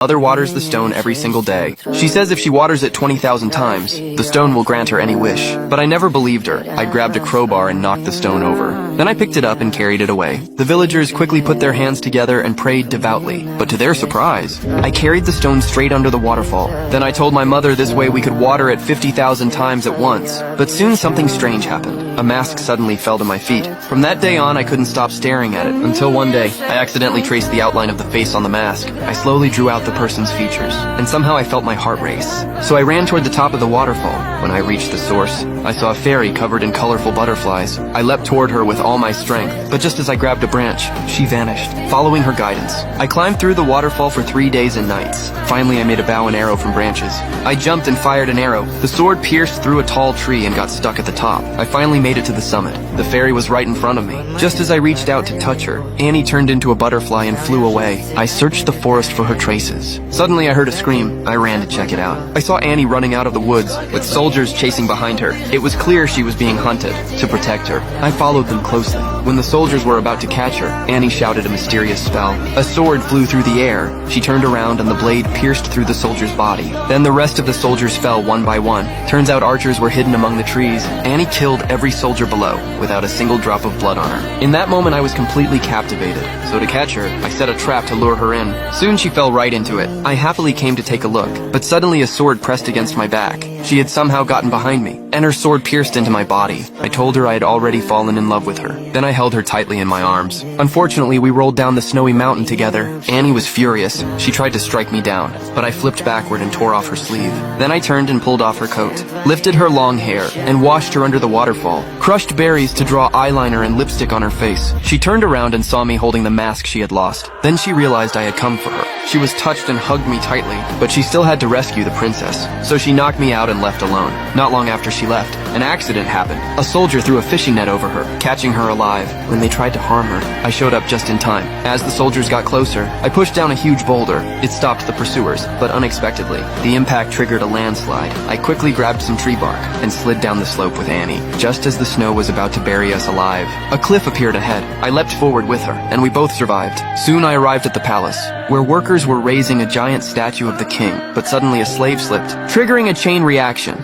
Mother waters the stone every single day. She says if she waters it 20,000 times, the stone will grant her any wish. But I never believed her. I grabbed a crowbar and knocked the stone over. Then I picked it up and carried it away. The villagers quickly put their hands together and prayed devoutly. But to their surprise, I carried the stone straight under the waterfall. Then I told my mother this way we could water it 50,000 times at once. But soon something strange happened. A mask suddenly fell to my feet. From that day on, I couldn't stop staring at it, until one day, I accidentally traced the outline of the face on the mask. I slowly drew out the person's features, and somehow I felt my heart race. So I ran toward the top of the waterfall. When I reached the source, I saw a fairy covered in colorful butterflies. I leapt toward her with all my strength, but just as I grabbed a branch, she vanished, following her guidance. I climbed through the waterfall for 3 days and nights. Finally, I made a bow and arrow from branches. I jumped and fired an arrow. The sword pierced through a tall tree and got stuck at the top. I finally made it to the summit. The fairy was right in front of me. Just as I reached out to touch her, Annie turned into a butterfly and flew away. I searched the forest for her traces. Suddenly I heard a scream. I ran to check it out. I saw Annie running out of the woods, with soldiers chasing behind her. It was clear she was being hunted. To protect her, I followed them closely. When the soldiers were about to catch her, Annie shouted a mysterious spell. A sword flew through the air. She turned around and the blade pierced through the soldier's body. Then the rest of the soldiers fell one by one. Turns out archers were hidden among the trees. Annie killed every soldier below, without a single drop of blood on her. In that moment I was completely captivated. So to catch her, I set a trap to lure her in. Soon she fell right into it. I happily came to take a look, but suddenly a sword pressed against my back. She had somehow gotten behind me, and her sword pierced into my body. I told her I had already fallen in love with her. Then I held her tightly in my arms. Unfortunately, we rolled down the snowy mountain together. Annie was furious. She tried to strike me down, but I flipped backward and tore off her sleeve. Then I turned and pulled off her coat, lifted her long hair, and washed her under the waterfall. Crushed berries to draw eyeliner and lipstick on her face. She turned around and saw me holding the mask she had lost. Then she realized I had come for her. She was touched and hugged me tightly, but she still had to rescue the princess. So she knocked me out and left alone. Not long after she left, an accident happened. A soldier threw a fishing net over her, catching her alive. When they tried to harm her, I showed up just in time. As the soldiers got closer, I pushed down a huge boulder. It stopped the pursuers, but unexpectedly, the impact triggered a landslide. I quickly grabbed some tree bark and slid down the slope with Annie. Just as the snow was about to bury us alive, a cliff appeared ahead. I leapt forward with her, and we both survived. Soon I arrived at the palace, where workers were raising a giant statue of the king, but suddenly a slave slipped, triggering a chain reaction.